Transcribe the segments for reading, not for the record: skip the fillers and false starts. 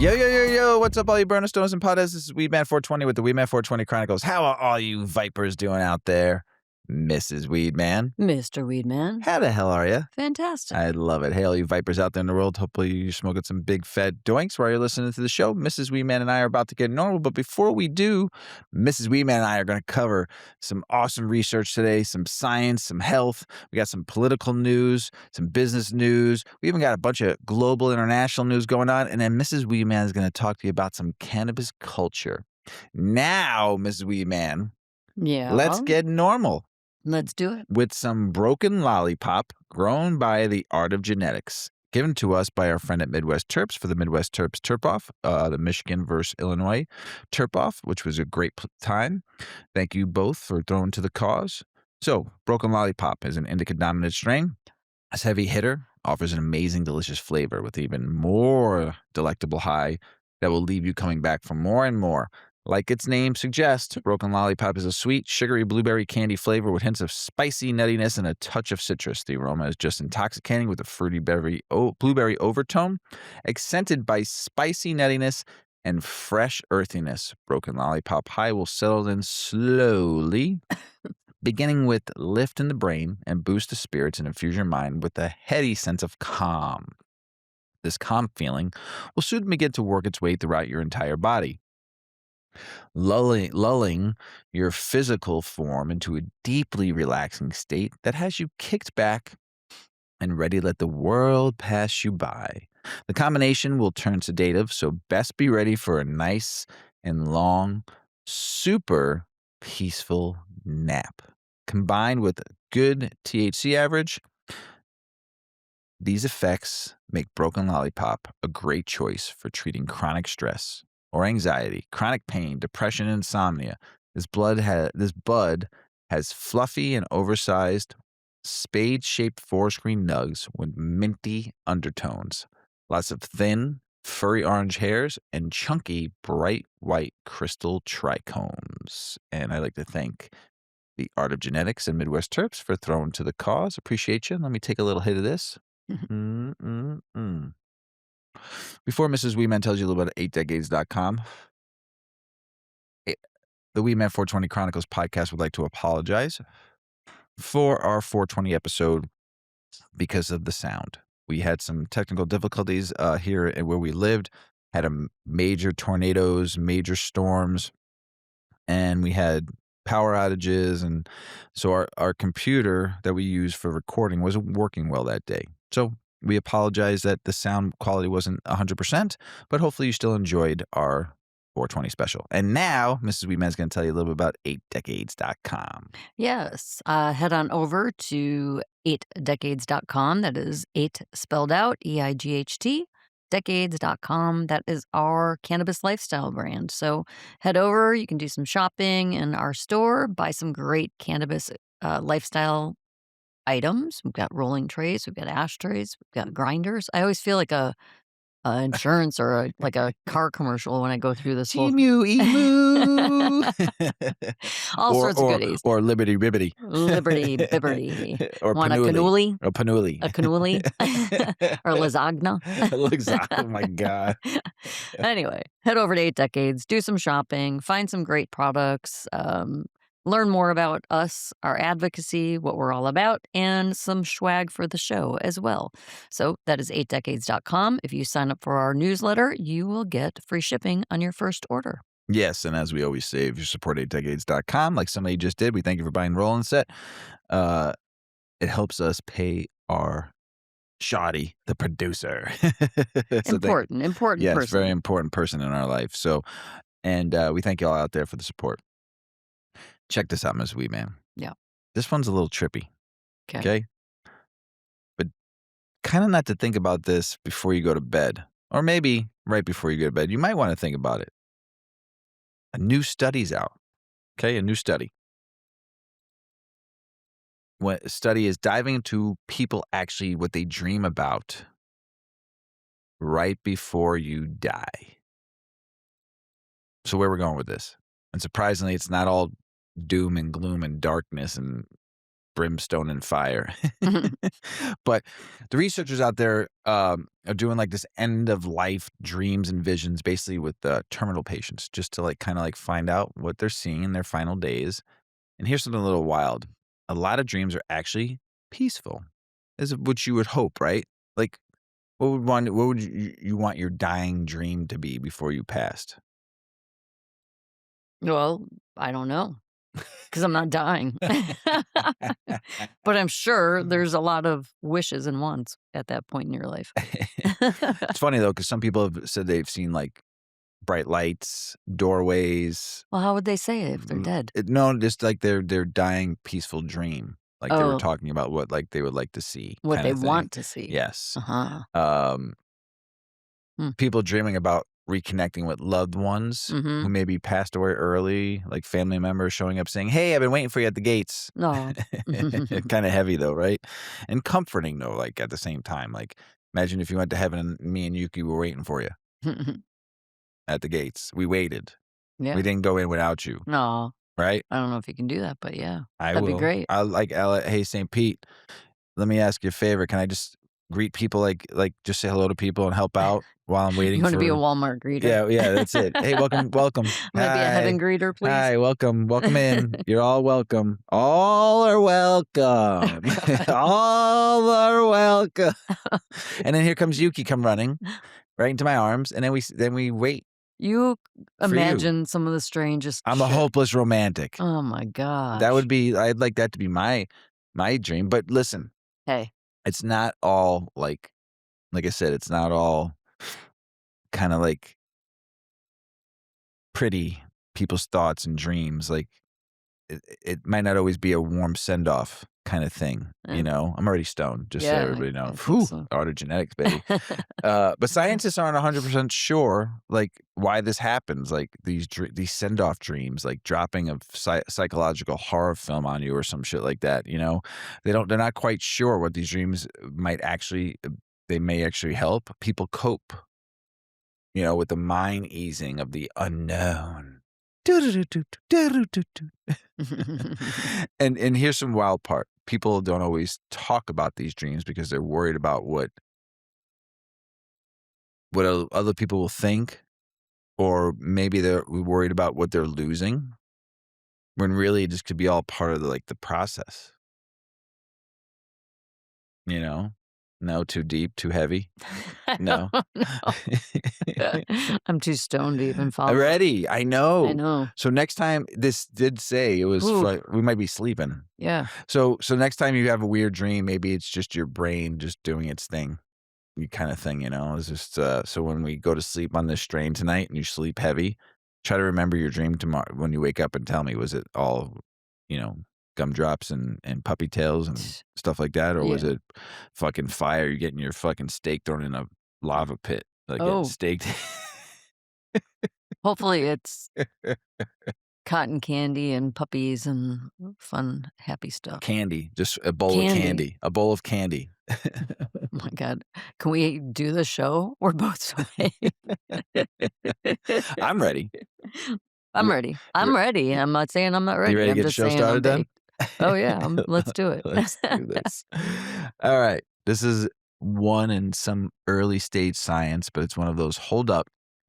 Yo, yo, yo, yo, what's up, all you burner stoners and potheads? This is Weedman 420 with the Weedman 420 Chronicles. How are all you vipers doing out there? Mrs. Weedman. Mr. Weedman. How the hell are you? Fantastic. I love it. Hey, all you vipers out there in the world, hopefully you're smoking some big fat doinks while you're listening to the show. Mrs. Weedman and I are about to get normal, but before we do, Mrs. Weedman and I are going to cover some awesome research today, some science, some health. We got some political news, some business news. We even got a bunch of global, international news going on, and then Mrs. Weedman is going to talk to you about some cannabis culture. Now, Mrs. Weedman, let's get normal. Let's do it. With some Broken Lollipop grown by the art of genetics, given to us by our friend at Midwest Terps for the Midwest Terps Terp-Off, the Michigan versus Illinois Terp-Off, which was a great time. Thank you both for throwing to the cause. So, Broken Lollipop is an indica-dominant strain. This heavy hitter offers an amazing, delicious flavor with even more delectable high that will leave you coming back for more and more. Like its name suggests, Broken Lollipop is a sweet, sugary blueberry candy flavor with hints of spicy nuttiness and a touch of citrus. The aroma is just intoxicating with a fruity blueberry overtone, accented by spicy nuttiness and fresh earthiness. Broken Lollipop high will settle in slowly, beginning with lift in the brain and boost the spirits and infuse your mind with a heady sense of calm. This calm feeling will soon begin to work its way throughout your entire body, lulling your physical form into a deeply relaxing state that has you kicked back and ready to let the world pass you by. The combination will turn sedative, so best be ready for a nice and long, super peaceful nap. Combined with a good THC average, these effects make Broken Lollipop a great choice for treating chronic stress or anxiety, chronic pain, depression, and insomnia. This bud has fluffy and oversized spade-shaped four-screen nugs with minty undertones, lots of thin, furry orange hairs, and chunky, bright white crystal trichomes. And I'd like to thank the Art of Genetics and Midwest Terps for throwing to the cause. Appreciate you. Let me take a little hit of this. Before Mrs. Weedman tells you a little about 8decades.com, the Weedman 420 Chronicles podcast would like to apologize for our 420 episode because of the sound. We had some technical difficulties here where we lived, had a major tornadoes, major storms, and we had power outages. And so our computer that we use for recording wasn't working well that day. So we apologize that the sound quality wasn't 100%, but hopefully you still enjoyed our 420 special. And now, Mrs. Weedman is going to tell you a little bit about 8decades.com. Yes. Head on over to 8decades.com. That is 8 spelled out, EIGHT. Decades.com. That is our cannabis lifestyle brand. So head over. You can do some shopping in our store, buy some great cannabis lifestyle items. We've got rolling trays, we've got ashtrays, we've got grinders. I always feel like a insurance or like a car commercial when I go through this whole Emu. all sorts of goodies. Or Liberty Bibbity. Liberty Bibbity. Or Want a Panuli. cannoli? Or Panuli. A cannoli? Or lasagna? Oh my God. Anyway, head over to 8 Decades, do some shopping, find some great products, learn more about us, our advocacy, what we're all about, and some swag for the show as well. So that is 8decades.com. If you sign up for our newsletter, you will get free shipping on your first order. Yes, and as we always say, if you support 8decades.com, like somebody just did, we thank you for buying Roll and Set. It helps us pay our shoddy, the producer. Important yes, person. Very important person in our life. So, and we thank you all out there for the support. Check this out, Ms. Weedman. Yeah. This one's a little trippy. Okay. But kind of not to think about this before you go to bed, or maybe right before you go to bed. You might want to think about it. A new study's out. Okay, a new study. What a study is diving into people actually what they dream about right before you die. So where we're going with this. And surprisingly, it's not all doom and gloom and darkness and brimstone and fire. But the researchers out there are doing like this end of life dreams and visions, basically with terminal patients, just to like kind of like find out what they're seeing in their final days. And here's something a little wild: a lot of dreams are actually peaceful, as of which you would hope, right? Like, what would you want your dying dream to be before you passed? Well, I don't know, because 'cause I'm not dying. But I'm sure there's a lot of wishes and wants at that point in your life. It's funny though, because some people have said they've seen like bright lights, doorways. Well, how would they say it if they're dead? No, just like their dying peaceful dream. Like they were Oh, talking about what like they would like to see, what kind they of thing. want to see. Yes. Uh-huh. Um, Hmm. People dreaming about reconnecting with loved ones who Mhm. maybe passed away early, like family members showing up saying, "Hey, I've been waiting for you at the gates." No. Kind of heavy though, right? And comforting though, like at the same time. Like imagine if you went to heaven and me and Yuki were waiting for you at the gates. We waited. We Yeah. didn't go in without you, No. right? I don't know if you can do that, but yeah, I that'd be will. great. I like, hey, St. Pete, let me ask you a favor. Can I just greet people, like just say hello to people and help out while I'm You waiting wanna be a for. Walmart greeter? Yeah, yeah, that's it. Hey, welcome, welcome. I'm gonna be a heaven Hi. greeter, please. Hi, welcome, welcome in. You're all welcome. All are welcome. God. All are welcome. And then here comes Yuki come running right into my arms, and then we wait You for you. imagine some of the strangest I'm a shit. hopeless romantic. Oh my That gosh. would be I'd like that to be my dream, but listen, Hey. it's not all like I said, it's not all kinda like pretty people's thoughts and dreams, like it might not always be a warm send off kind of thing, Eh, I'm already stoned, just so yeah, everybody knows. I think Whew, so. art of genetics, baby. But scientists aren't 100% sure, like, why this happens, like, these send off dreams, like dropping a psychological horror film on you or some shit like that, they're not quite sure what these dreams might actually they may actually help people cope, with the mind easing of the unknown. And here's some wild part. People don't always talk about these dreams because they're worried about what other people will think, or maybe they're worried about what they're losing, when really it just could be all part of the process, you know? No, too deep, too heavy? I No. don't know. I'm too stoned to even follow. Already, I I know. know. So next time, this did say it was Ooh, we might be sleeping. yeah. So next time you have a weird dream, maybe it's just your brain just doing its thing, kind of thing, It's just so when we go to sleep on this strain tonight and you sleep heavy, try to remember your dream tomorrow when you wake up and tell me, was it all, you know, gumdrops and puppy tails and stuff like that, or was Yeah. it fucking fire? You're getting your fucking steak thrown in a lava pit, like getting Oh, staked. hopefully it's cotton candy and puppies and fun, happy stuff. Candy, just a bowl of Candy. candy, a bowl of candy. Oh my god. Can we do the show? We're both sweating. I'm ready. I'm You ready. you I'm ready. I'm not saying I'm not you ready. ready to I'm get the just show saying I'm started then? baked. Oh yeah, let's do it. Let's do this. All right. This is one in some early stage science, but it's one of those hold up.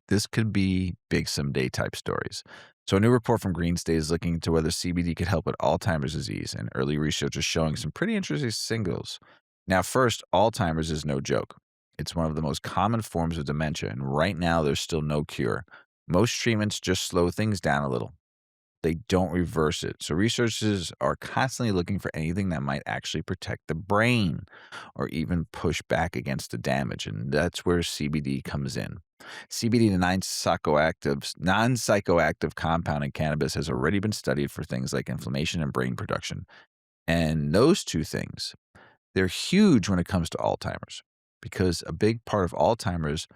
This could be big someday type stories. So, a new report from Green State is looking into whether CBD could help with Alzheimer's disease, and early research is showing some pretty interesting signals. Now, first, Alzheimer's is no joke. It's one of the most common forms of dementia, and right now there's still no cure. Most treatments just slow things down a little. They don't reverse it. So researchers are constantly looking for anything that might actually protect the brain or even push back against the damage. And that's where CBD comes in. CBD, the non-psychoactive compound in cannabis, has already been studied for things like inflammation and brain production. And those two things, they're huge when it comes to Alzheimer's, because a big part of Alzheimer's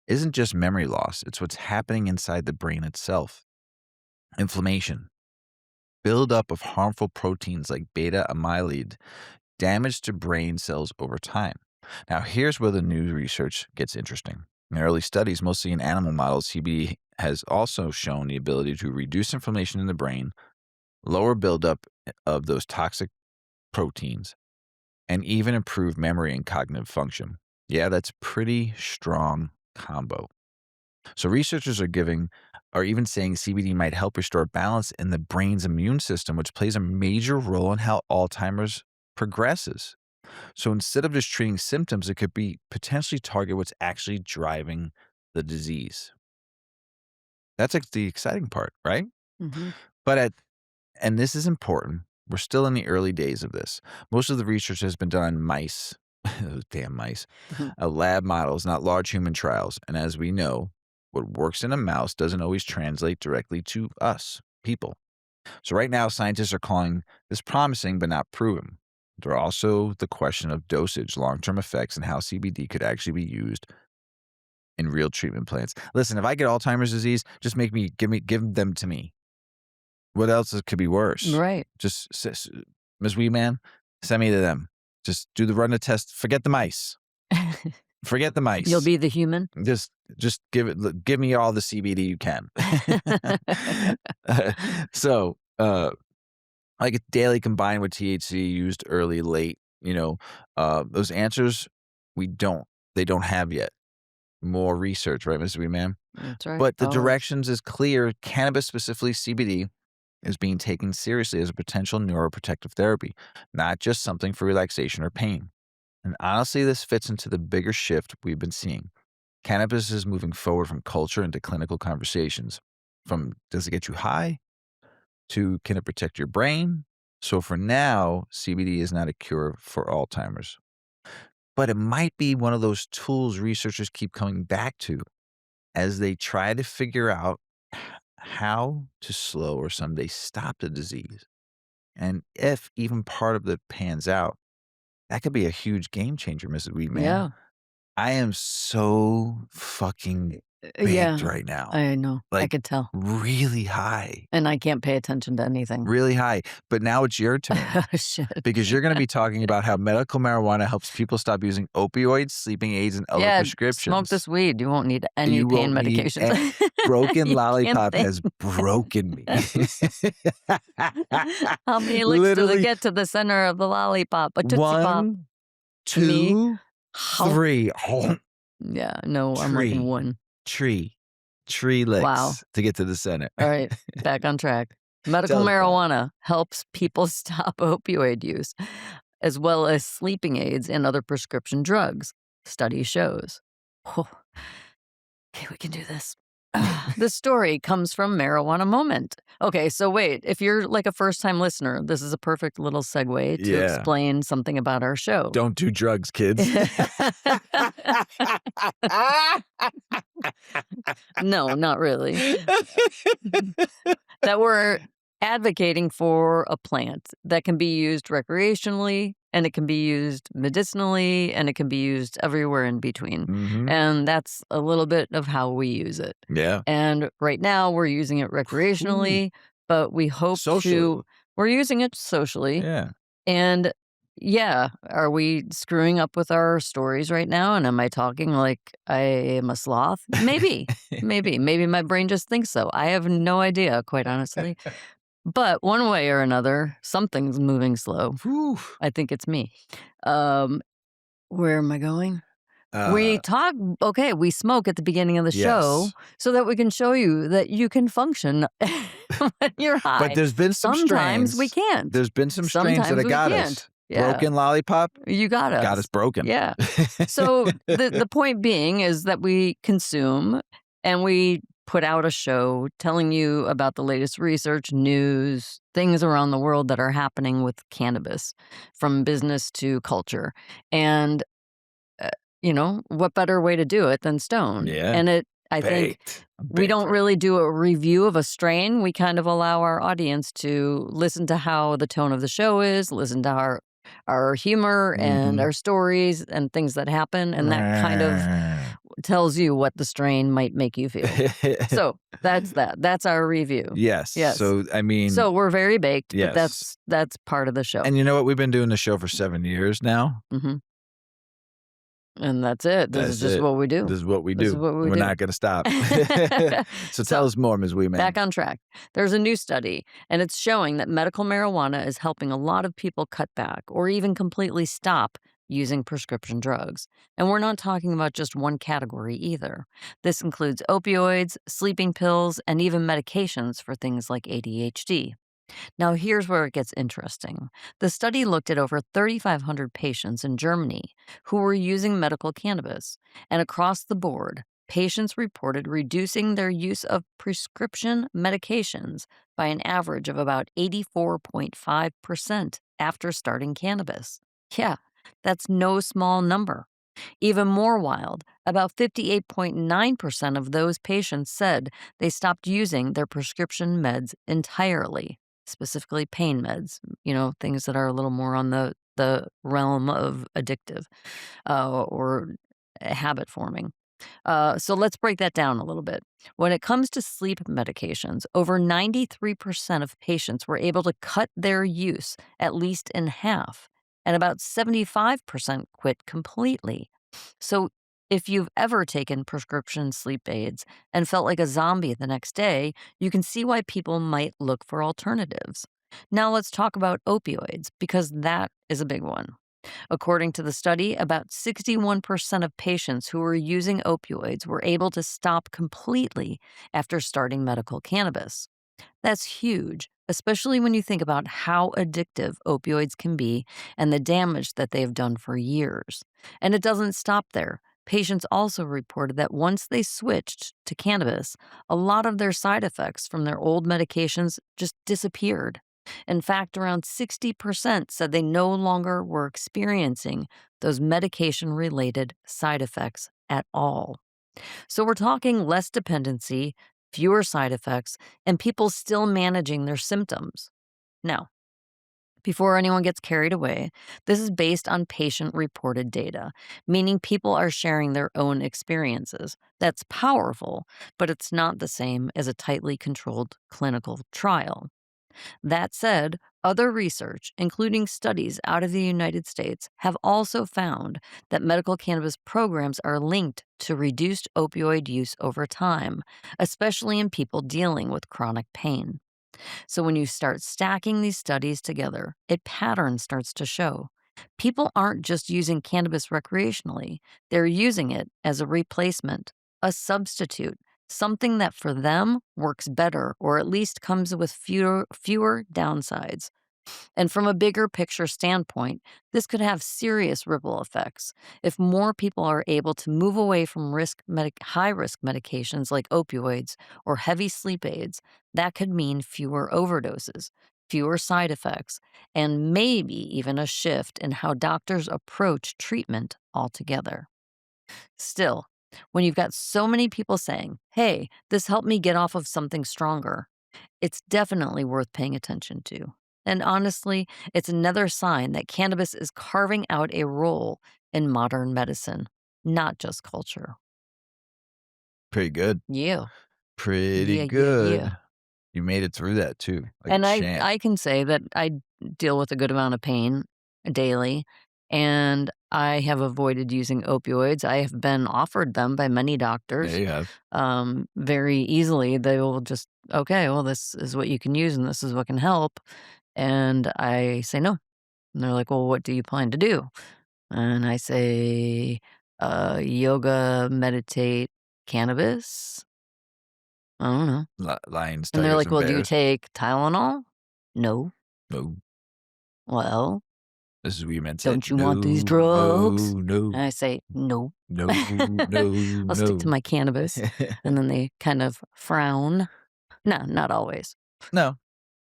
isn't just memory loss. It's what's happening inside the brain itself. Inflammation, buildup of harmful proteins like beta amyloid, damage to brain cells over time. Now, here's where the new research gets interesting. In early studies, mostly in animal models, CBD has also shown the ability to reduce inflammation in the brain, lower buildup of those toxic proteins, and even improve memory and cognitive function. Yeah, that's pretty strong combo. So researchers are even saying CBD might help restore balance in the brain's immune system, which plays a major role in how Alzheimer's progresses. So instead of just treating symptoms, it could be potentially target what's actually driving the disease. That's the exciting part, right? Mhm. But and this is important. We're still in the early days of this. Most of the research has been done on mice, those damn mice, Mhm. lab models, not large human trials. And as we know, what works in a mouse doesn't always translate directly to us, people. So right now, scientists are calling this promising but not proven. There are also the question of dosage, long-term effects, and how CBD could actually be used in real treatment plans. Listen, if I get Alzheimer's disease, just give them to me. What else could be worse? Right. Just Ms. Weedman, send me to them. Just run the test. Forget the mice. Forget the You'll mice. be the human? Just give me all the CBD you can. So, like it's daily combined with THC used early, late, those answers they don't have yet. More research, right, Mr. Weedman? That's right, But the always. directions is clear. Cannabis, specifically CBD, is being taken seriously as a potential neuroprotective therapy, not just something for relaxation or pain. And honestly, this fits into the bigger shift we've been seeing. Cannabis is moving forward from culture into clinical conversations. From does it get you high to can it protect your brain? So for now, CBD is not a cure for Alzheimer's, but it might be one of those tools researchers keep coming back to as they try to figure out how to slow or someday stop the disease. And if even part of it pans out, that could be a huge game changer, Mrs. Weedman. Yeah. I am so fucking baked Yeah. right now. I know. I Like could tell. really high, And I can't pay attention to anything. really high. But now it's your turn Oh, shit. because you're going to be talking about how medical marijuana helps people stop using opioids, sleeping aids, and other Yeah, smoke prescriptions. this weed. You won't need any You pain won't need medications. Broken You can't Lollipop think. has broken me. How many licks does it Literally get to the center of the lollipop? A Tootsie Pop. 1, Me? 2, How? 3. Yeah, no, I'm liking Tree, one. tree, tree Wow. licks to get to the center. All right, back on track. Medical Tell us about it. marijuana helps people stop opioid use, as well as sleeping aids and other prescription drugs, study shows. Oh, okay, we can do this. This story comes from Marijuana Moment. Okay, so wait, if you're like a first time listener, this is a perfect little segue to Yeah. explain something about our show. Don't do drugs, kids. No, not really. That we're advocating for a plant that can be used recreationally, and it can be used medicinally, and it can be used everywhere in between. Mhm. And that's a little bit of how we use it. Yeah. And right now we're using it Ooh. recreationally, but we hope Socially. we're using it socially. Yeah. And yeah, are we screwing up with our stories right now? And am I talking like I am a sloth? Maybe, maybe my brain just thinks so. I have no idea, quite honestly. But one way or another, something's moving slow. Whew. I think it's me. Um, where am I going? We Uh, talk, okay, we smoke at the beginning of the show yes. so that we can show you that you can function when you're high. But there's been some Sometimes we strains. can't. There's been some strains that Sometimes have we got can't. us. Yeah. Broken Lollipop You got us. got us broken. Yeah. So the point being is that we consume and we put out a show telling you about the latest research, news, things around the world that are happening with cannabis, from business to culture. And what better way to do it than stoned? Yeah. And I think Baked. we don't Baked. really do a review of a strain. We kind of allow our audience to listen to how the tone of the show is, listen to our humor and Mhm. our stories and things that happen, and that kind of tells you what the strain might make you feel. So that's that. That's our review. Yes. Yes. So, I mean, So we're very baked, but yes. that's part of the show. And you know what? We've been doing the show for 7 years now. hmm And that's it. This is That's just it. what we do. This is what we This is do. what we We're do. not gonna stop. So So, tell us more, Ms. Weedman. back on track. There's a new study, and it's showing that medical marijuana is helping a lot of people cut back or even completely stop using prescription drugs. And we're not talking about just one category either. This includes opioids, sleeping pills, and even medications for things like ADHD. Now, here's where it gets interesting. The study looked at over 3,500 patients in Germany who were using medical cannabis, and across the board, patients reported reducing their use of prescription medications by an average of about 84.5% after starting cannabis. Yeah, that's no small number. Even more wild, about 58.9% of those patients said they stopped using their prescription meds entirely, specifically pain meds, things that are a little more on the realm of addictive or habit forming. So let's break that down a little bit. When it comes to sleep medications, over 93% of patients were able to cut their use at least in half, and about 75% quit completely. So if you've ever taken prescription sleep aids and felt like a zombie the next day, you can see why people might look for alternatives. Now let's talk about opioids, because that is a big one. According to the study, about 61% of patients who were using opioids were able to stop completely after starting medical cannabis. That's huge, especially when you think about how addictive opioids can be and the damage that they have done for years. And it doesn't stop there. Patients also reported that once they switched to cannabis, a lot of their side effects from their old medications just disappeared. In fact, around 60% said they no longer were experiencing those medication related side effects at all. So we're talking less dependency, fewer side effects, and people still managing their symptoms. Now, before anyone gets carried away, this is based on patient reported data, meaning people are sharing their own experiences. That's powerful, but it's not the same as a tightly controlled clinical trial. That said, other research, including studies out of the United States, have also found that medical cannabis programs are linked to reduced opioid use over time, especially in people dealing with chronic pain. So when you start stacking these studies together, a pattern starts to show. People aren't just using cannabis recreationally, they're using it as a replacement, a substitute, something that for them works better or at least comes with fewer downsides. And from a bigger picture standpoint, this could have serious ripple effects. If more people are able to move away from high risk medications like opioids or heavy sleep aids, that could mean fewer overdoses, fewer side effects, and maybe even a shift in how doctors approach treatment altogether. Still, when you've got so many people saying, hey, this helped me get off of something stronger, it's definitely worth paying attention to. And honestly, it's another sign that cannabis is carving out a role in modern medicine, not just culture. Pretty good. Yeah. Pretty Yeah, yeah, yeah. good. You made it through that too, like a And I champ. I can say that I deal with a good amount of pain daily, and I have avoided using opioids. I have been offered them by many Yeah, doctors you have. very easily. They will just, okay, well, this is what you can use and this is what can help. And I say no. And they're like, well, what do you plan to do? And I say, yoga, meditate, cannabis. I don't know. Lions, And they're tigers, like, and well, do you bears. take Tylenol? No. No. Well, This is where you meant said, don't you want these "No, drugs? no, no, And I say, no. no, no, I'll stick to no." my cannabis. And then they kind of frown. No, not always. No.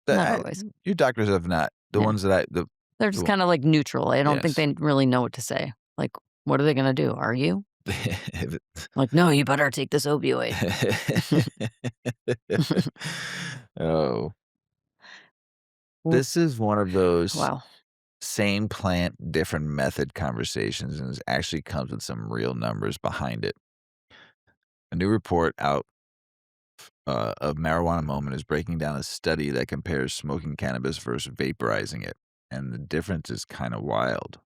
The Not I always. Your doctors have not. The Yeah. ones that I They're the just one kind of like neutral. I don't think yes. they really know what to say. Like, what are they going to do? Argue? If it Like, no, you better take this opioid. Oh, Ooh, this is one of those wow. same plant, different method conversations, and it actually comes with some real numbers behind it. A new report out of Marijuana Moment is breaking down a study that compares smoking cannabis versus vaporizing it, and the difference is kind of wild.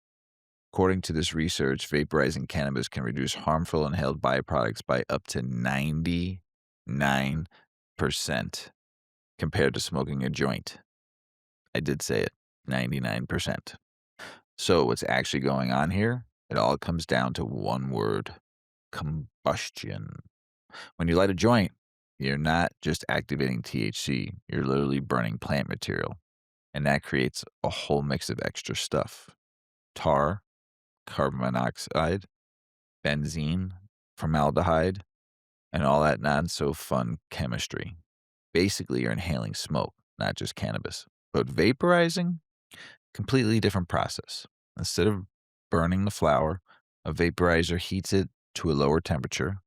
According to this research, vaporizing cannabis can reduce harmful inhaled byproducts by up to 99% compared to smoking a joint. I did say it, 99%. So, what's actually going on here? It all comes down to one word: combustion. When you light a joint, you're not just activating THC, you're literally burning plant material. And that creates a whole mix of extra stuff: tar, carbon monoxide, benzene, formaldehyde, and all that not so fun chemistry. Basically, you're inhaling smoke, not just cannabis. But vaporizing, completely different process. Instead of burning the flower, a vaporizer heats it to a lower temperature,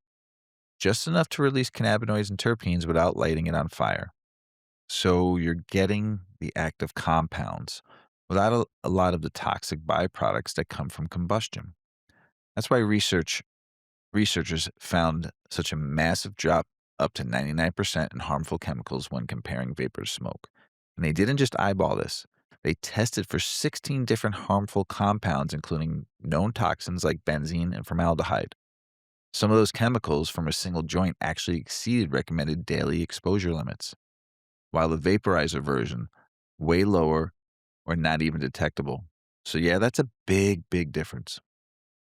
just enough to release cannabinoids and terpenes without lighting it on fire. So you're getting the active compounds without a lot of the toxic byproducts that come from combustion. That's why researchers found such a massive drop, up to 99% in harmful chemicals when comparing vapor to smoke. And they didn't just eyeball this. They tested for 16 different harmful compounds, including known toxins like benzene and formaldehyde. Some of those chemicals from a single joint actually exceeded recommended daily exposure limits, while the vaporizer version, way lower or not even detectable. So, yeah, that's a big, big difference.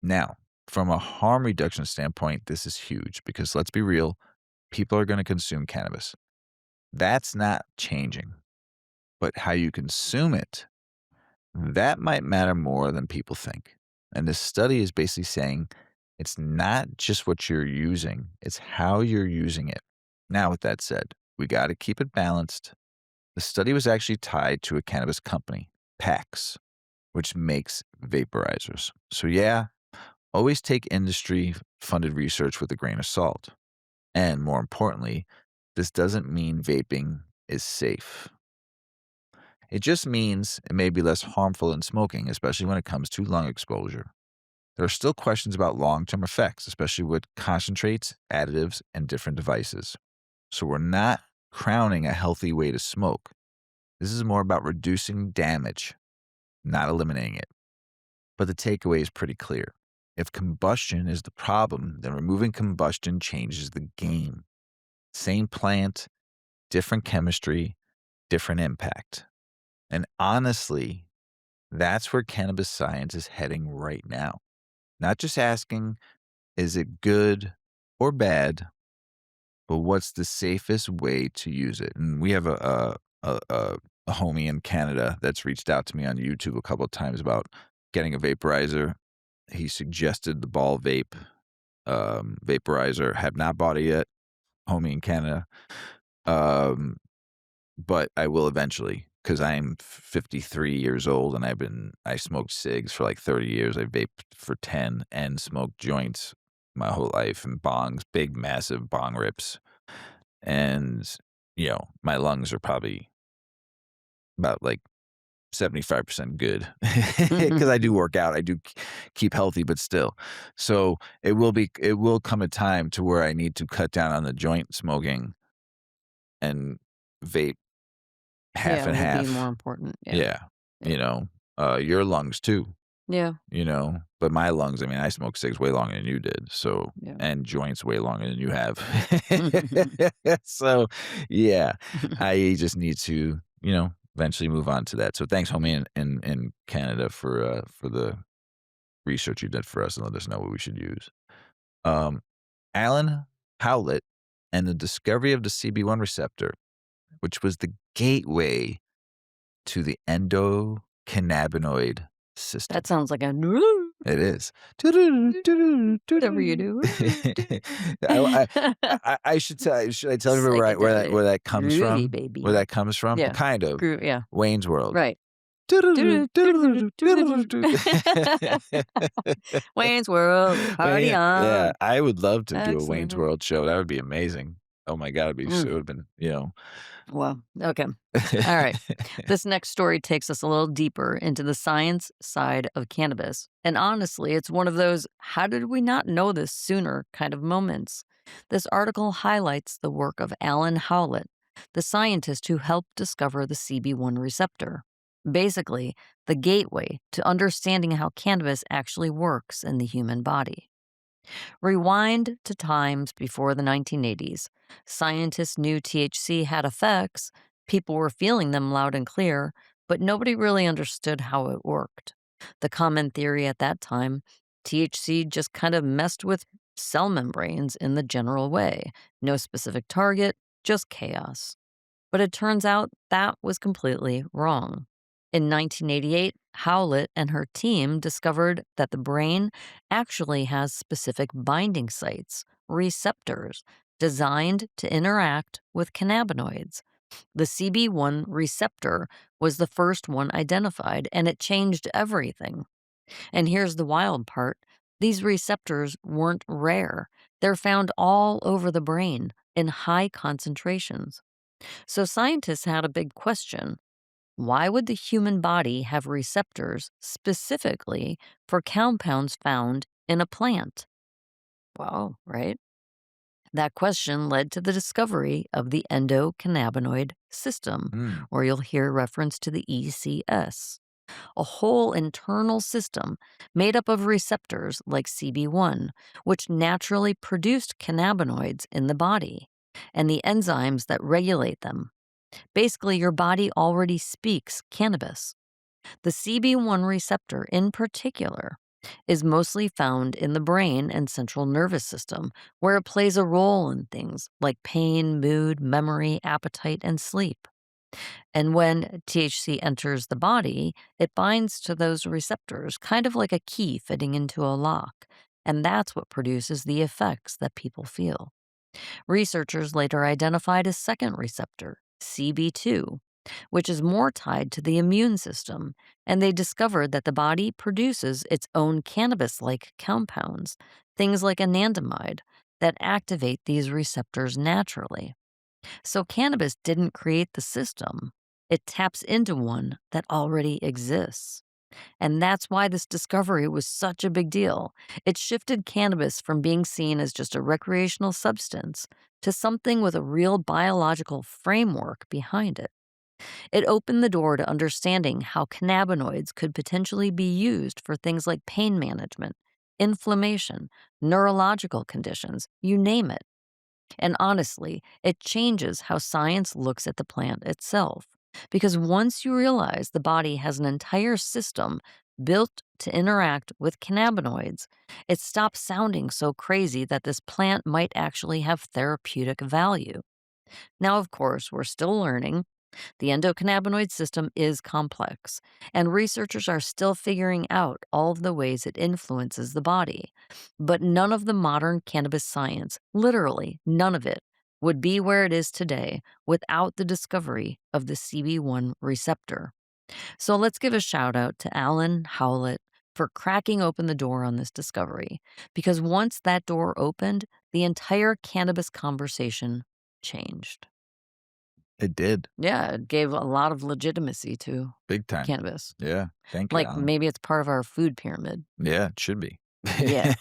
Now, from a harm reduction standpoint, this is huge because let's be real, people are going to consume cannabis. That's not changing. But how you consume it, that might matter more than people think. And this study is basically saying it's not just what you're using, it's how you're using it. Now, with that said, we got to keep it balanced. The study was actually tied to a cannabis company, PAX, which makes vaporizers. So, yeah, always take industry funded research with a grain of salt. And more importantly, this doesn't mean vaping is safe. It just means it may be less harmful than smoking, especially when it comes to lung exposure. There are still questions about long term effects, especially with concentrates, additives, and different devices. So we're not crowning a healthy way to smoke. This is more about reducing damage, not eliminating it. But the takeaway is pretty clear. If combustion is the problem, then removing combustion changes the game. Same plant, different chemistry, different impact. And honestly, that's where cannabis science is heading right now. Not just asking, is it good or bad, but what's the safest way to use it? And we have a homie in Canada that's reached out to me on YouTube a couple of times about getting a vaporizer. He suggested the ball vape vaporizer. Have not bought it yet, homie in Canada. Um, but I will eventually because I'm 53 years old and I smoked cigs for like 30 years. I vaped for 10 and smoked joints my whole life and bongs, big, massive bong rips. And, my lungs are probably about like 75% good because I do work out. I do keep healthy, but still. So it will come a time to where I need to cut down on the joint smoking and vape half Yeah, and will be more half. important. Yeah. Yeah. Yeah. You know, your lungs too, Yeah. but my lungs, I mean, I smoked cigs way longer than you did. So, Yeah. and joints way longer than you have. So, yeah, I just need to, eventually move on to that. So thanks, homie, in Canada for the research you did for us and let us know what we should use. Um, Alan Howlett and the discovery of the CB1 receptor, which was the gateway to the endocannabinoid system. That sounds like a It is. whatever you do. I, I should tell. Should I tell everybody Psychedelic. where that comes Groovy, from? Where baby. that comes from? Yeah. Kind of. Yeah. Wayne's World. Right. Wayne's World, party Yeah, on. I would love to do a Wayne's Excellent. World show. That would be amazing. Oh my god, it Mm, would have been. well, okay. All right. This next story takes us a little deeper into the science side of cannabis. And honestly, it's one of those how did we not know this sooner kind of moments. This article highlights the work of Alan Howlett, the scientist who helped discover the CB1 receptor. Basically, the gateway to understanding how cannabis actually works in the human body. Rewind to times before the 1980s. Scientists knew THC had effects, people were feeling them loud and clear, but nobody really understood how it worked. The common theory at that time, THC just kind of messed with cell membranes in the general way. No specific target, just chaos. But it turns out that was completely wrong. In 1988, Howlett and her team discovered that the brain actually has specific binding sites, receptors, designed to interact with cannabinoids. The CB1 receptor was the first one identified, and it changed everything. And here's the wild part: these receptors weren't rare, they're found all over the brain in high concentrations. So scientists had a big question: why would the human body have receptors specifically for compounds found in a plant? Wow, right? That question led to the discovery of the endocannabinoid system, Mm. or you'll hear reference to the ECS, a whole internal system made up of receptors like CB1, which naturally produced cannabinoids in the body, and the enzymes that regulate them. Basically, your body already speaks cannabis. The CB1 receptor, in particular, is mostly found in the brain and central nervous system, where it plays a role in things like pain, mood, memory, appetite, and sleep. And when THC enters the body, it binds to those receptors, kind of like a key fitting into a lock. And that's what produces the effects that people feel. Researchers later identified a second receptor, CB2, which is more tied to the immune system, and they discovered that the body produces its own cannabis like compounds, things like anandamide, that activate these receptors naturally. So cannabis didn't create the system, it taps into one that already exists. And that's why this discovery was such a big deal. It shifted cannabis from being seen as just a recreational substance to something with a real biological framework behind it. It opened the door to understanding how cannabinoids could potentially be used for things like pain management, inflammation, neurological conditions, you name it. And honestly, it changes how science looks at the plant itself. Because once you realize the body has an entire system built to interact with cannabinoids, it stops sounding so crazy that this plant might actually have therapeutic value. Now, of course, we're still learning. The endocannabinoid system is complex, and researchers are still figuring out all of the ways it influences the body. But none of the modern cannabis science, literally none of it, would be where it is today without the discovery of the CB1 receptor. So let's give a shout out to Alan Howlett for cracking open the door on this discovery, because once that door opened, the entire cannabis conversation changed. It did. Yeah, it gave a lot of legitimacy to Big time. cannabis. Yeah. Thank you, Like, Alan. maybe it's part of our food pyramid. Yeah, it should be. Yeah.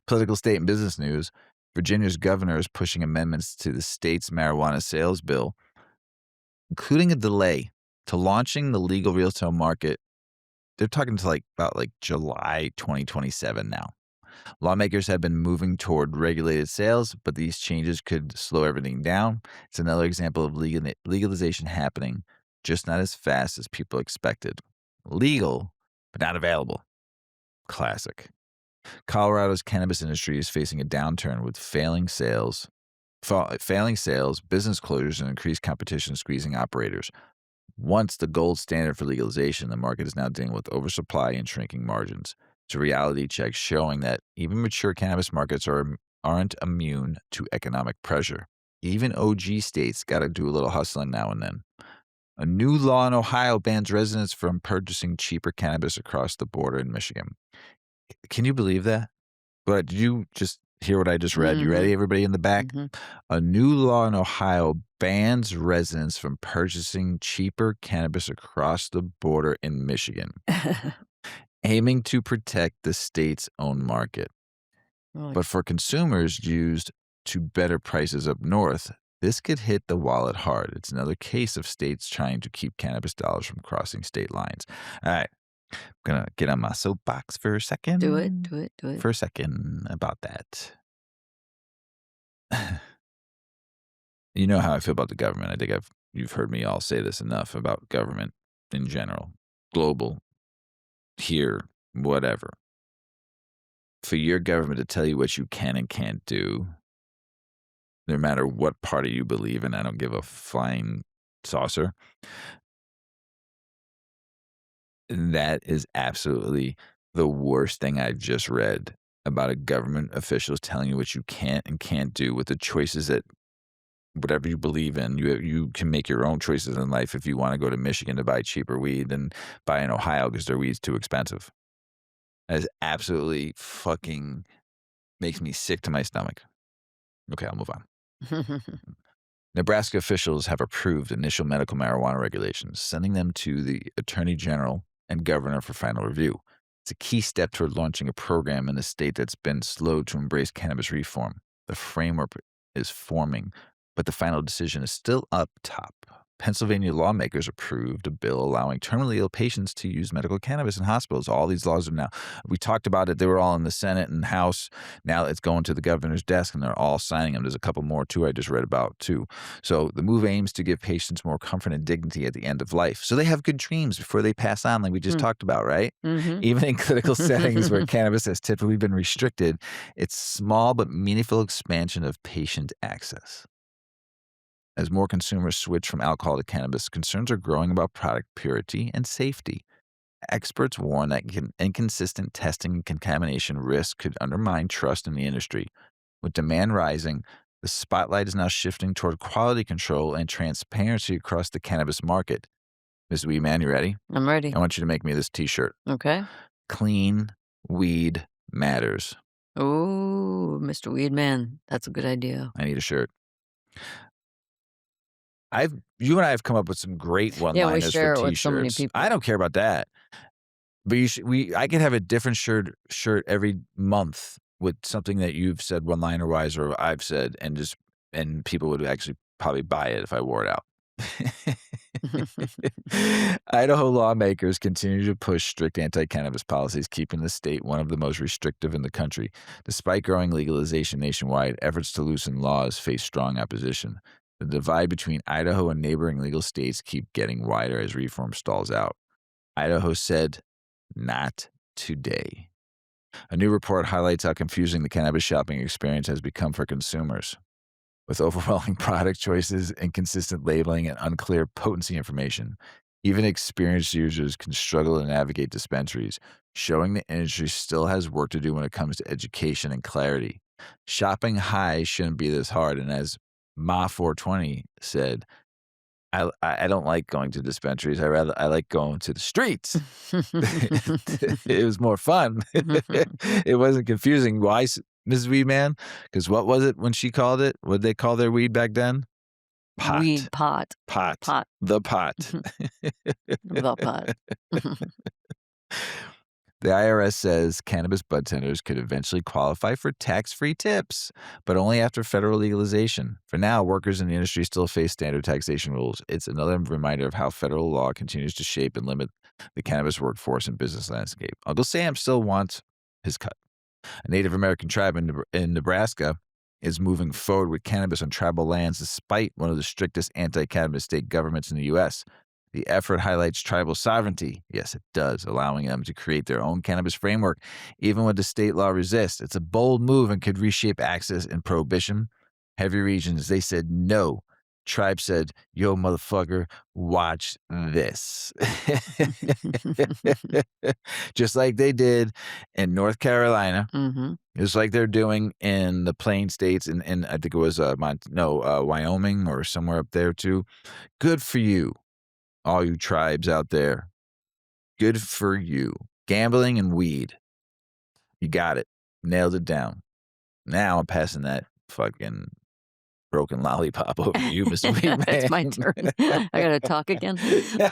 Political state and business news. Virginia's governor is pushing amendments to the state's marijuana sales bill, including a delay to launching the legal retail market. They're talking to about July 2027 now. Lawmakers have been moving toward regulated sales, but these changes could slow everything down. It's another example of legalization happening, just not as fast as people expected. Legal, but not available. Classic. Colorado's cannabis industry is facing a downturn with failing sales, business closures, and increased competition squeezing operators. Once the gold standard for legalization, the market is now dealing with oversupply and shrinking margins. It's a reality check showing that even mature cannabis markets aren't immune to economic pressure. Even OG states got to do a little hustling now and then. A new law in Ohio bans residents from purchasing cheaper cannabis across the border in Michigan. Can you believe that? But did you just hear what I just read? You ready, Mhm, everybody in the back? mhm. A new law in Ohio bans residents from purchasing cheaper cannabis across the border in Michigan, aiming to protect the state's own market. Like, But for consumers used to better prices up north, This could hit the wallet hard. It's another case of states trying to keep cannabis dollars from crossing state lines. All right, I'm gonna get on my soapbox for a Do it, second. do it, do it. For a second about that. You know how I feel about the government. I think you've heard me all say this enough about government in general, global, here, whatever. For your government to tell you what you can and can't do, no matter what party you believe in, I don't give a flying saucer. That is absolutely the worst thing I've just read about a government officials telling you what you can't and can't do with the choices that whatever you believe in, you can make your own choices in life if you want to go to Michigan to buy cheaper weed than buy in Ohio because their weed's too expensive. That is absolutely fucking makes me sick to my stomach. Okay, I'll move on. Nebraska officials have approved initial medical marijuana regulations, sending them to the Attorney General and Governor for final review. It's a key step toward launching a program in a state that's been slow to embrace cannabis reform. The framework is forming, but the final decision is still up top. Pennsylvania lawmakers approved a bill allowing terminally ill patients to use medical cannabis in hospitals. All these laws are now, we talked about it, they were all in the Senate and House. Now it's going to the governor's desk and they're all signing them. There's a couple more too I just read about too. So the move aims to give patients more comfort and dignity at the end of life. So they have good dreams before they pass on, like we just Mm. talked about, right? Mhm. Even in clinical settings where cannabis has typically been restricted, it's small but meaningful expansion of patient access. As more consumers switch from alcohol to cannabis, concerns are growing about product purity and safety. Experts warn that inconsistent testing and contamination risk could undermine trust in the industry. With demand rising, the spotlight is now shifting toward quality control and transparency across the cannabis market. Ms. Weedman, you ready? I'm ready. I want you to make me this t-shirt. Okay. Clean weed matters. Oh, Mr. Weedman. That's a good idea. I need a shirt. You and I have come up with some great Yeah, we one-liners for share it with so many t-shirts. people. I don't care about that. But I could have a different shirt every month with something that you've said one-liner wise or I've said and people would actually probably buy it if I wore it out. Idaho lawmakers continue to push strict anti-cannabis policies, keeping the state one of the most restrictive in the country. Despite growing legalization nationwide, efforts to loosen laws face strong opposition. The divide between Idaho and neighboring legal states keep getting wider as reform stalls out. Idaho said, "Not today." A new report highlights how confusing the cannabis shopping experience has become for consumers. With overwhelming product choices, inconsistent labeling, and unclear potency information, even experienced users can struggle to navigate dispensaries, showing the industry still has work to do when it comes to education and clarity. Shopping high shouldn't be this hard, and as Ma420 said, I don't like going to dispensaries. I like going to the streets. It was more fun. It wasn't confusing. Why, Mrs. Weedman? Because what was it when she called it? What did they call their weed back then? Pot. Weed pot. Pot. Pot. The pot. The pot. The IRS says cannabis bud tenders could eventually qualify for tax-free tips, but only after federal legalization. For now, workers in the industry still face standard taxation rules. It's another reminder of how federal law continues to shape and limit the cannabis workforce and business landscape. Uncle Sam still wants his cut. A Native American tribe in Nebraska is moving forward with cannabis on tribal lands despite one of the strictest anti-cannabis state governments in the U.S. The effort highlights tribal sovereignty. Yes, it does, allowing them to create their own cannabis framework, even when the state law resists. It's a bold move and could reshape access in prohibition. Heavy regions, they said no. Tribe said, "Yo, motherfucker, watch this." Just like they did in North Carolina, Mhm. just like they're doing in the Plain States, and I think it was Wyoming or somewhere up there too. Good for you, all you tribes out there. Good for you. Gambling and weed. You got it. Nailed it down. Now I'm passing that fucking Broken Lollipop over to you, Mr. It's my turn. I gotta talk again?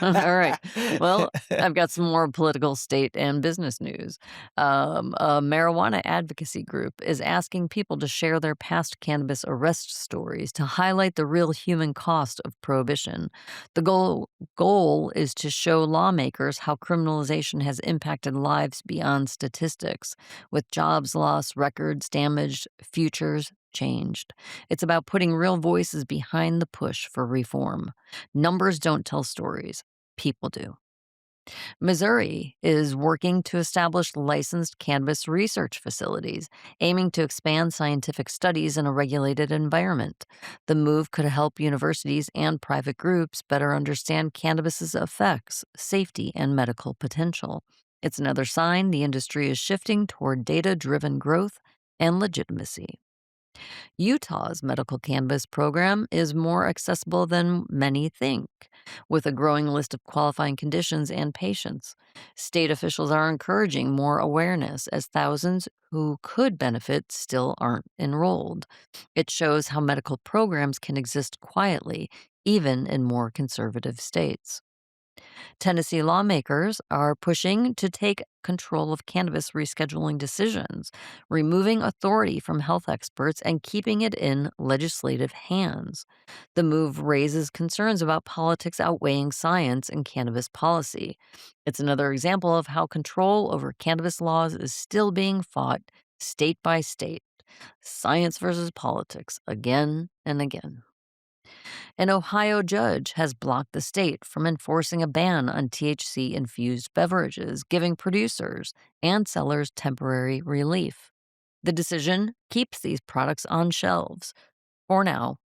All right. Well, Weedman. I've got some more political, state, and business news. A marijuana advocacy group is asking people to share their past cannabis arrest stories to highlight the real human cost of prohibition. The goal is to show lawmakers how criminalization has impacted lives beyond statistics, with jobs lost, records damaged, futures changed. It's about putting real voices behind the push for reform. Numbers don't tell stories, people do. Missouri is working to establish licensed cannabis research facilities, aiming to expand scientific studies in a regulated environment. The move could help universities and private groups better understand cannabis's effects, safety, and medical potential. It's another sign the industry is shifting toward data driven growth and legitimacy. Utah's medical cannabis program is more accessible than many think, with a growing list of qualifying conditions and patients. State officials are encouraging more awareness as thousands who could benefit still aren't enrolled. It shows how medical programs can exist quietly, even in more conservative states. Tennessee lawmakers are pushing to take control of cannabis rescheduling decisions, removing authority from health experts and keeping it in legislative hands. The move raises concerns about politics outweighing science in cannabis policy. It's another example of how control over cannabis laws is still being fought state by state. Science versus politics again and again. An Ohio judge has blocked the state from enforcing a ban on THC infused beverages, giving producers and sellers temporary relief. The decision keeps these products on shelves for now,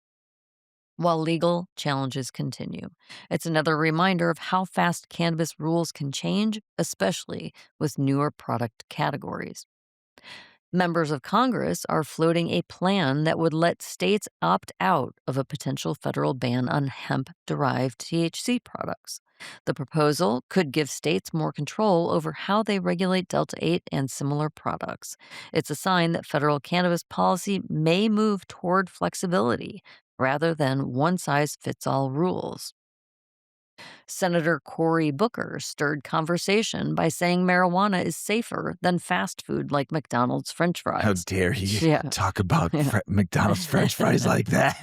while legal challenges continue. It's another reminder of how fast cannabis rules can change, especially with newer product categories. Members of Congress are floating a plan that would let states opt out of a potential federal ban on hemp derived THC products. The proposal could give states more control over how they regulate Delta 8 and similar products. It's a sign that federal cannabis policy may move toward flexibility rather than one size fits all rules. Senator Cory Booker stirred conversation by saying marijuana is safer than fast food like McDonald's French How fries. dare you Yeah. talk about Yeah. McDonald's French fries like that?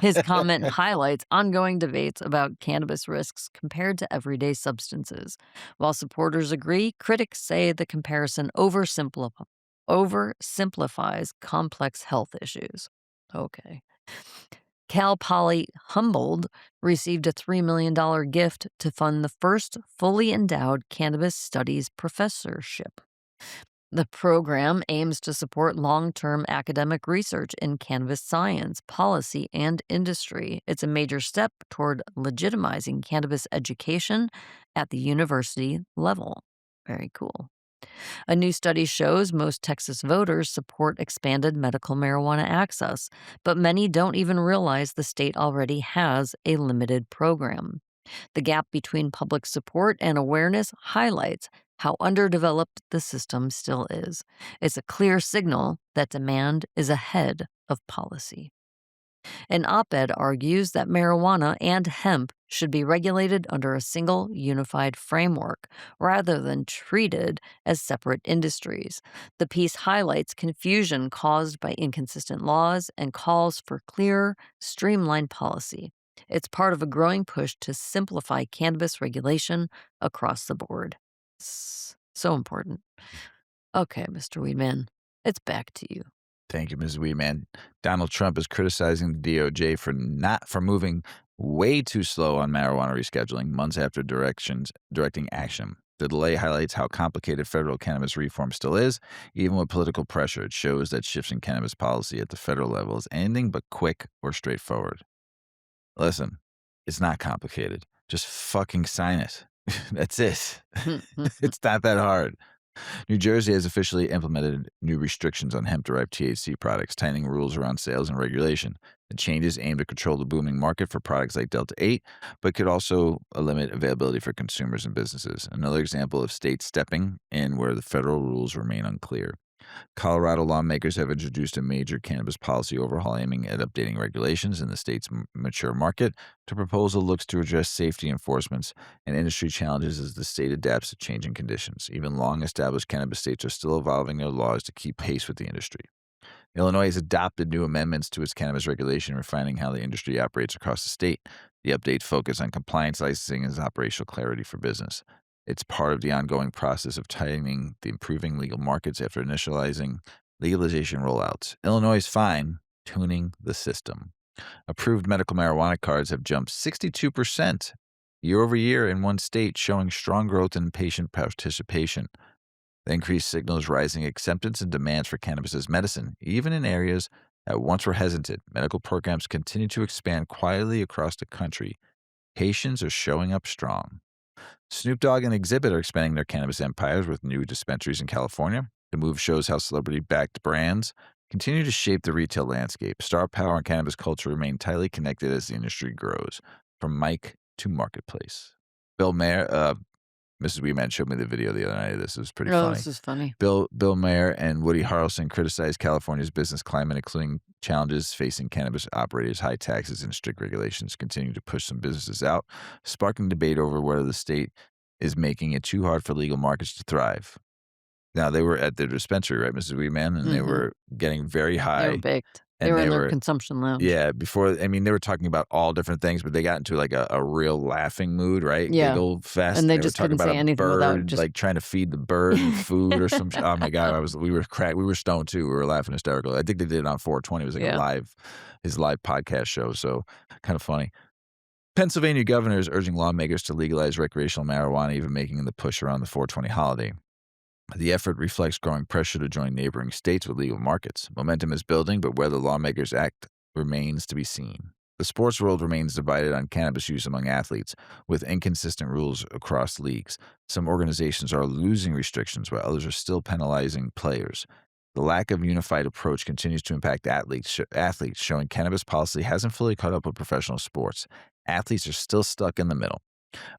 His comment highlights ongoing debates about cannabis risks compared to everyday substances. While supporters agree, critics say the comparison oversimplifies complex health issues. Okay. Cal Poly Humboldt received a $3 million gift to fund the first fully endowed cannabis studies professorship. The program aims to support long term academic research in cannabis science, policy, and industry. It's a major step toward legitimizing cannabis education at the university level. Very cool. A new study shows most Texas voters support expanded medical marijuana access, but many don't even realize the state already has a limited program. The gap between public support and awareness highlights how underdeveloped the system still is. It's a clear signal that demand is ahead of policy. An op ed argues that marijuana and hemp should be regulated under a single unified framework rather than treated as separate industries. The piece highlights confusion caused by inconsistent laws and calls for clear, streamlined policy. It's part of a growing push to simplify cannabis regulation across the board. So important. Okay, Mr. Weedman, it's back to you. Thank you, Mrs. Weedman. Donald Trump is criticizing the DOJ for moving way too slow on marijuana rescheduling months after directing action. The delay highlights how complicated federal cannabis reform still is, even with political pressure. It shows that shifts in cannabis policy at the federal level is anything but quick or straightforward. Listen, it's not complicated. Just fucking sign it. That's it. It's not that hard. New Jersey has officially implemented new restrictions on hemp-derived THC products, tightening rules around sales and regulation. The changes aim to control the booming market for products like Delta 8, but could also limit availability for consumers and businesses. Another example of states stepping in where the federal rules remain unclear. Colorado lawmakers have introduced a major cannabis policy overhaul aiming at updating regulations in the state's mature market. The proposal looks to address safety enforcements and industry challenges as the state adapts to changing conditions. Even long established cannabis states are still evolving their laws to keep pace with the industry. Illinois has adopted new amendments to its cannabis regulation, refining how the industry operates across the state. The updates focus on compliance, licensing, and operational clarity for business. It's part of the ongoing process of tightening the improving legal markets after initializing legalization rollouts. Illinois is fine tuning the system. Approved medical marijuana cards have jumped 62% year over year in one state, showing strong growth in patient participation. The increase signals rising acceptance and demands for cannabis as medicine, even in areas that once were hesitant. Medical programs continue to expand quietly across the country. Patients are showing up strong. Snoop Dogg and Exhibit are expanding their cannabis empires with new dispensaries in California. The move shows how celebrity-backed brands continue to shape the retail landscape. Star power and cannabis culture remain tightly connected as the industry grows, from mic to marketplace. Bill Mayer, Mrs. Weedman showed me the video the other night of this. It was pretty Oh, funny. this is funny. Bill Mayer and Woody Harrelson criticized California's business climate, including challenges facing cannabis operators. High taxes and strict regulations continue to push some businesses out, sparking debate over whether the state is making it too hard for legal markets to thrive. Now, they were at their dispensary, right, Mrs. Weedman, and they were getting very They were high. baked. They And were they in their were, consumption lounge. yeah, before, I mean, they were talking about all different things, but they got into like a real laughing mood, right? Yeah. Giggle fest. And they were just talking couldn't about say a anything without bird, just like trying to feed the bird food or some. Oh my god, we were stoned too. We were laughing hysterical. I think they did it on 420. It was like Yeah. his live podcast show. So kind of funny. Pennsylvania governor is urging lawmakers to legalize recreational marijuana, even making the push around the 420 holiday. The effort reflects growing pressure to join neighboring states with legal markets. Momentum is building, but whether lawmakers act remains to be seen. The sports world remains divided on cannabis use among athletes, with inconsistent rules across leagues. Some organizations are losing restrictions, while others are still penalizing players. The lack of unified approach continues to impact athletes, showing cannabis policy hasn't fully caught up with professional sports. Athletes are still stuck in the middle.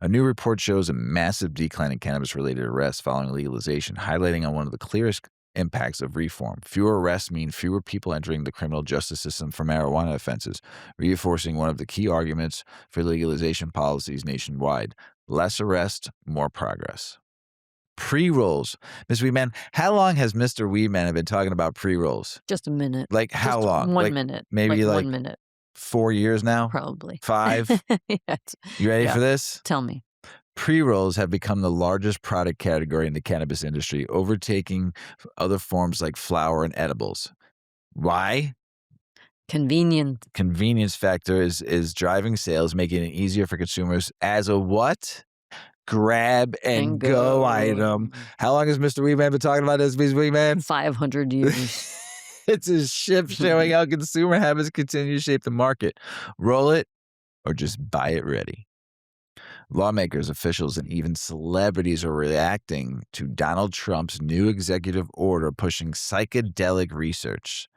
A new report shows a massive decline in cannabis-related arrests following legalization, highlighting on one of the clearest impacts of reform. Fewer arrests mean fewer people entering the criminal justice system for marijuana offenses, reinforcing one of the key arguments for legalization policies nationwide. Less arrests, more progress. Pre-rolls. Ms. Weedman, how long has Mr. Weedman been talking about pre-rolls? Just a minute. Like how Just long? 1 Like minute. maybe like like 1 minute, 4 years now? probably. 5? Yes. You ready Yeah. for this? Tell me. Pre-rolls have become the largest product category in the cannabis industry, overtaking other forms like flower and edibles. Why? Convenient. Convenience factor is driving sales, making it easier for consumers as a what? Grab and go item. How long has Mr. Weedman been talking about this, Mr. Weedman? 500 years. It's a shift showing how consumer habits continue to shape the market. Roll it or just buy it ready. Lawmakers, officials, and even celebrities are reacting to Donald Trump's new executive order pushing psychedelic research.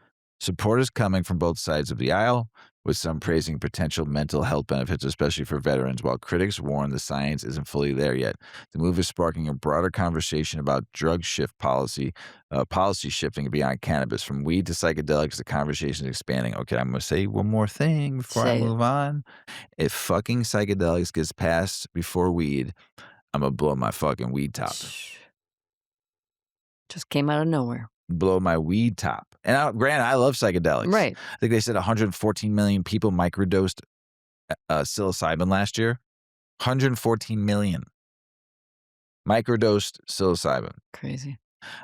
Support is coming from both sides of the aisle, with some praising potential mental health benefits, especially for veterans, while critics warn the science isn't fully there yet. The move is sparking a broader conversation about drug shift policy shifting beyond cannabis. From weed to psychedelics, the conversation is expanding. Okay, I'm going to say one more thing before I Say it. move on. If fucking psychedelics gets passed before weed, I'm going to blow my fucking weed top. Just came out of nowhere. Blow my weed top. And granted, I love psychedelics. Right. I think they said 114 million people microdosed psilocybin last year. 114 million microdosed psilocybin. Crazy.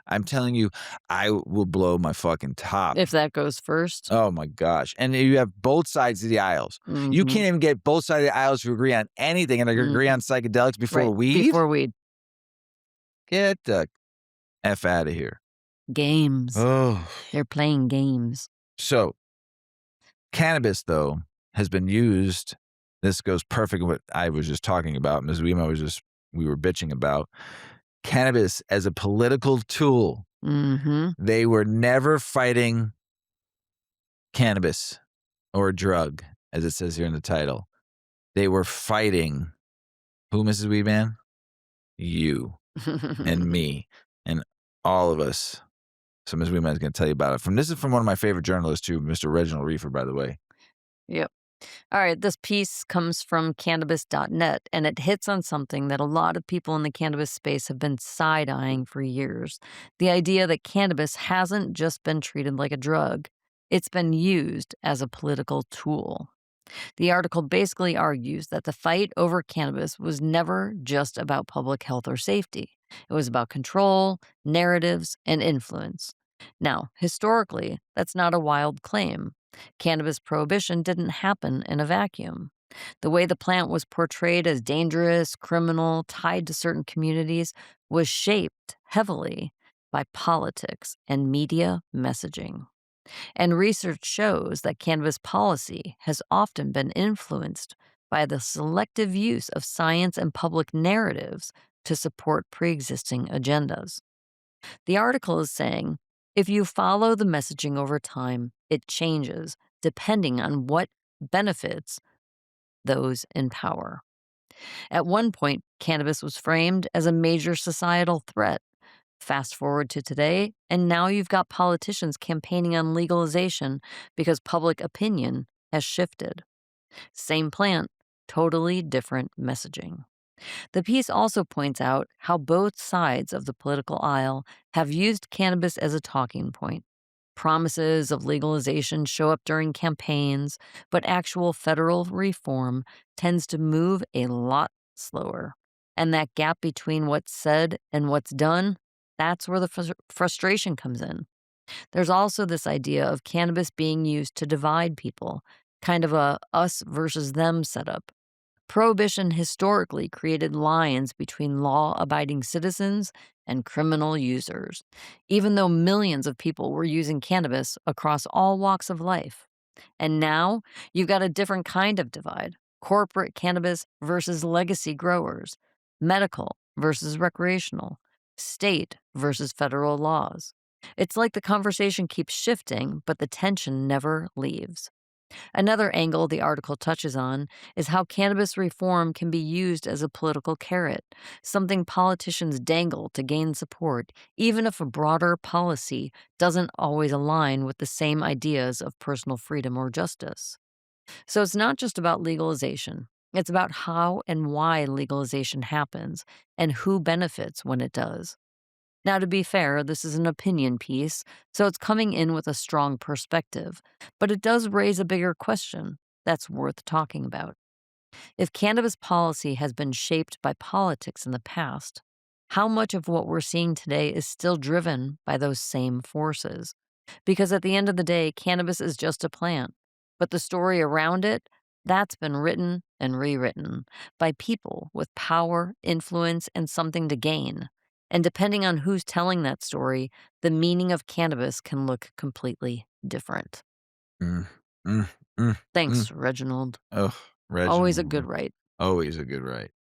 I'm telling you, I will blow my fucking top. If that goes first. Oh my gosh. And you have both sides of the aisles. You Mhm. can't even get both sides of the aisles to agree on anything and they agree on psychedelics before Right. weed? Before weed. Get the F out of here. Games. Oh. They're playing games. So, cannabis, though, has been used. This goes perfect with what I was just talking about. Ms. Weedman we were bitching about. Cannabis as a political tool. Mm-hmm. They were never fighting cannabis or a drug, as it says here in the title. They were fighting who, Mrs. Weedman? You and me and all of us So Ms. Weedman is going to tell you about it. This is from one of my favorite journalists too, Mr. Reginald Reefer, by the way. Yep. All right, this piece comes from cannabis.net, and it hits on something that a lot of people in the cannabis space have been side eyeing for years: the idea that cannabis hasn't just been treated like a drug, it's been used as a political tool. The article basically argues that the fight over cannabis was never just about public health or safety. It was about control, narratives, and influence. Now, historically, that's not a wild claim. Cannabis prohibition didn't happen in a vacuum. The way the plant was portrayed as dangerous, criminal, tied to certain communities was shaped heavily by politics and media messaging. And research shows that cannabis policy has often been influenced by the selective use of science and public narratives to support pre existing agendas. The article is saying if you follow the messaging over time, it changes depending on what benefits those in power. At one point, cannabis was framed as a major societal threat. Fast forward to today, and now you've got politicians campaigning on legalization because public opinion has shifted. Same plant, totally different messaging. The piece also points out how both sides of the political aisle have used cannabis as a talking point. Promises of legalization show up during campaigns, but actual federal reform tends to move a lot slower. And that gap between what's said and what's done, that's where the frustration comes in. There's also this idea of cannabis being used to divide people, kind of a us versus them setup. Prohibition historically created lines between law abiding citizens and criminal users, even though millions of people were using cannabis across all walks of life. And now you've got a different kind of divide: corporate cannabis versus legacy growers, medical versus recreational, state versus federal laws. It's like the conversation keeps shifting, but the tension never leaves. Another angle the article touches on is how cannabis reform can be used as a political carrot, something politicians dangle to gain support, even if a broader policy doesn't always align with the same ideas of personal freedom or justice. So it's not just about legalization, it's about how and why legalization happens and who benefits when it does. Now, to be fair, this is an opinion piece, so it's coming in with a strong perspective, but it does raise a bigger question that's worth talking about. If cannabis policy has been shaped by politics in the past, how much of what we're seeing today is still driven by those same forces? Because at the end of the day, cannabis is just a plant, but the story around it, that's been written and rewritten by people with power, influence, and something to gain. And depending on who's telling that story, the meaning of cannabis can look completely different. Mm, mm, mm, mm. Thanks, Reginald. Oh, Always a Reginald. good write. Always a good write.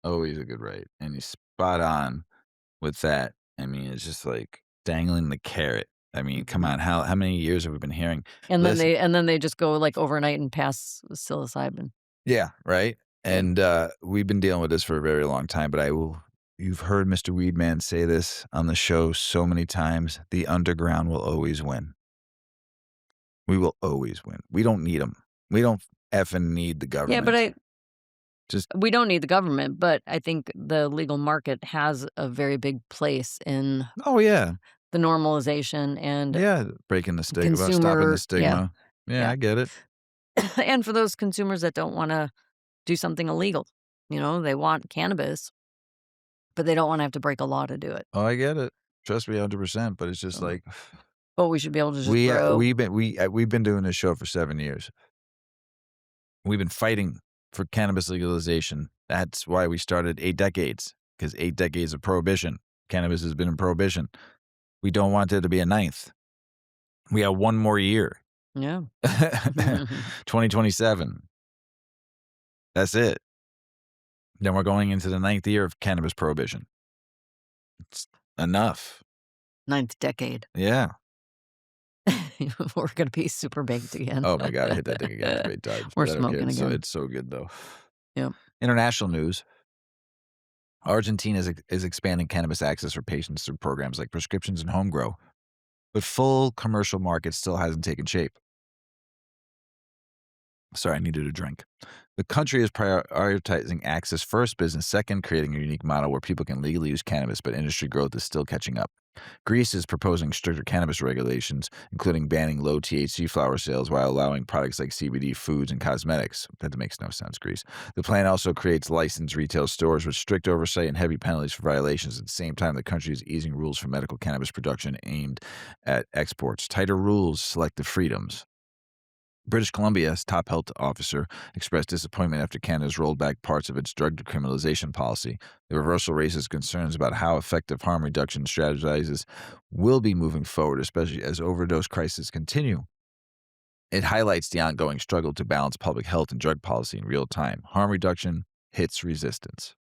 Always a good write. And he's spot on with that. I mean, it's just like dangling the carrot. I mean, come Mhm. on. How many years have we been hearing? And then Listen, they just go, like, overnight and pass psilocybin. yeah, right? Yep. And, we've been dealing with this for a very long time, but you've heard Mr. Weedman say this on the show so many times, the underground will always win. We will always win. We don't need them. We don't effing need the Yeah, but government. Just we don't need the government, but I think the legal market has a very big place in oh, yeah. the normalization and Yeah, breaking the stigma, stopping the consumer. Yeah, stigma. Yeah, yeah. I get it. And for those consumers that don't wanna do something illegal, they want cannabis, but they don't wanna have to break a law to do it. Oh, I get it. Trust me 100%, but it's just So like but we should be able to just grow. we've been doing this show for 7 years. We've been fighting for cannabis legalization. That's why we started 8 decades, because 8 decades of prohibition. Cannabis has been in prohibition. We don't want there to be a ninth. We have 1 more year. Yeah. 2027. That's it. Then we're going into the 9th year of cannabis prohibition. It's enough. 9th decade. Yeah. We're gonna be super baked again. Oh my god, I hit that thing again 3 times, We're but I don't care. smoking again. It's so good though. Yep. International news. Argentina is expanding cannabis access for patients through programs like prescriptions and home grow. but full commercial market still hasn't taken shape. Sorry, I needed a drink. The country is prioritizing access first, business second, creating a unique model where people can legally use cannabis, but industry growth is still catching up. Greece is proposing stricter cannabis regulations, including banning low THC flower sales while allowing products like CBD foods and cosmetics. That makes no sense, Greece. The plan also creates licensed retail stores with strict oversight and heavy penalties for violations. At the same time, the country is easing rules for medical cannabis production aimed at exports. Tighter rules, selective freedoms. British Columbia's top health officer expressed disappointment after Canada's rolled back parts of its drug decriminalization policy. The reversal raises concerns about how effective harm reduction strategies will be moving forward, especially as overdose crises continue. It highlights the ongoing struggle to balance public health and drug policy in real time. Harm reduction hits resistance.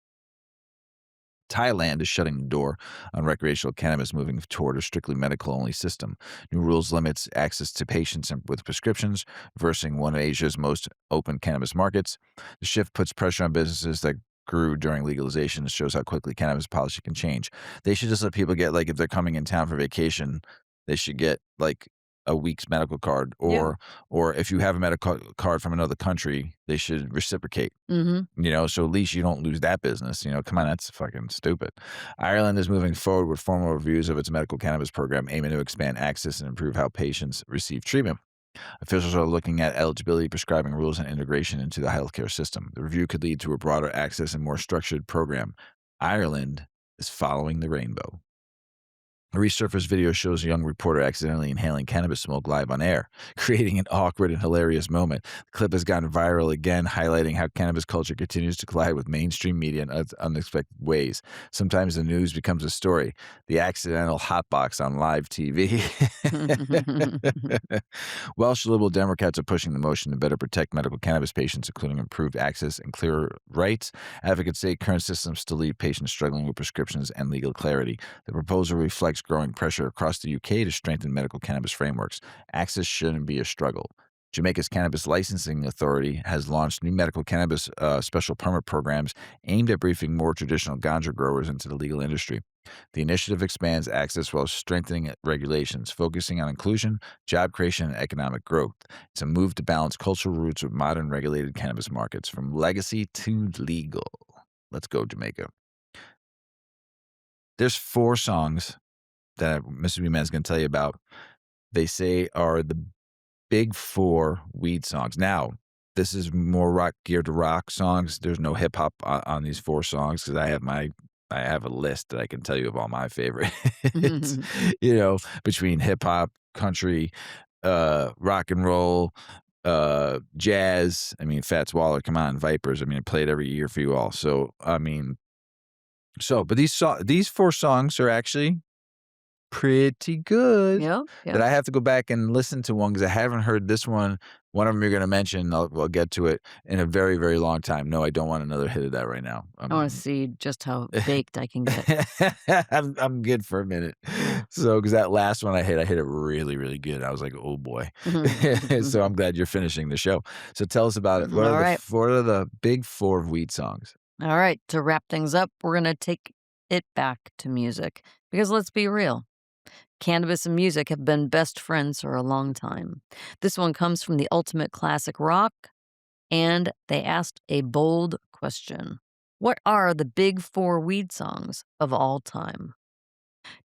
Thailand is shutting the door on recreational cannabis, moving toward a strictly medical-only system. New rules limits access to patients with prescriptions, reversing one of Asia's most open cannabis markets. The shift puts pressure on businesses that grew during legalization and shows how quickly cannabis policy can change. They should just let people get, like, if they're coming in town for vacation, they should get, like, a week's medical card, Yeah. or if you have a medical card from another country, they should reciprocate. So at least you don't lose that business. Come on, that's fucking stupid. Ireland is moving forward with formal reviews of its medical cannabis program, aiming to expand access and improve how patients receive treatment. Officials are looking at eligibility, prescribing rules, and integration into the healthcare system. The review could lead to a broader access and more structured program. Ireland is following the rainbow. A resurfaced video shows a young reporter accidentally inhaling cannabis smoke live on air, creating an awkward and hilarious moment. The clip has gone viral again, highlighting how cannabis culture continues to collide with mainstream media in unexpected ways. Sometimes the news becomes a story. The accidental hotbox on live TV. Welsh Liberal Democrats are pushing the motion to better protect medical cannabis patients, including improved access and clearer rights. Advocates say current systems still leave patients struggling with prescriptions and legal clarity. The proposal reflects growing pressure across the UK to strengthen medical cannabis frameworks. Access shouldn't be a struggle. Jamaica's Cannabis Licensing Authority has launched new medical cannabis special permit programs aimed at briefing more traditional ganja growers into the legal industry. The initiative expands access while strengthening regulations, focusing on inclusion, job creation, and economic growth. It's a move to balance cultural roots with modern regulated cannabis markets, from legacy to legal. Let's go, Jamaica. There's 4 songs that Mrs Weedman is going to tell you about. They say are the big 4 weed songs. Now, this is more rock geared to rock songs. There's no hip hop on these 4 songs because I have a list that I can tell you of all my favorites. Between hip hop, country, rock and roll, jazz. I mean, Fats Waller, come on, Vipers. I play it every year for you all. But these 4 songs are actually pretty good. Yep, That yep. I have to go back and listen to one because I haven't heard this one. One of them you're going to mention, I'll get to it, in a very, very long time. No, I don't want another hit of that right now. I wanna see just how baked I can get. I'm good for a minute. So, because that last one I hit it really, really good. I was like, oh boy. So I'm glad you're finishing the show. So tell us about it. What All are right. what are the big 4 of weed songs? All right, to wrap things up, we're gonna take it back to music, because let's be real, cannabis and music have been best friends for a long time. This one comes from the ultimate classic rock, and they asked a bold question. What are the big 4 weed songs of all time?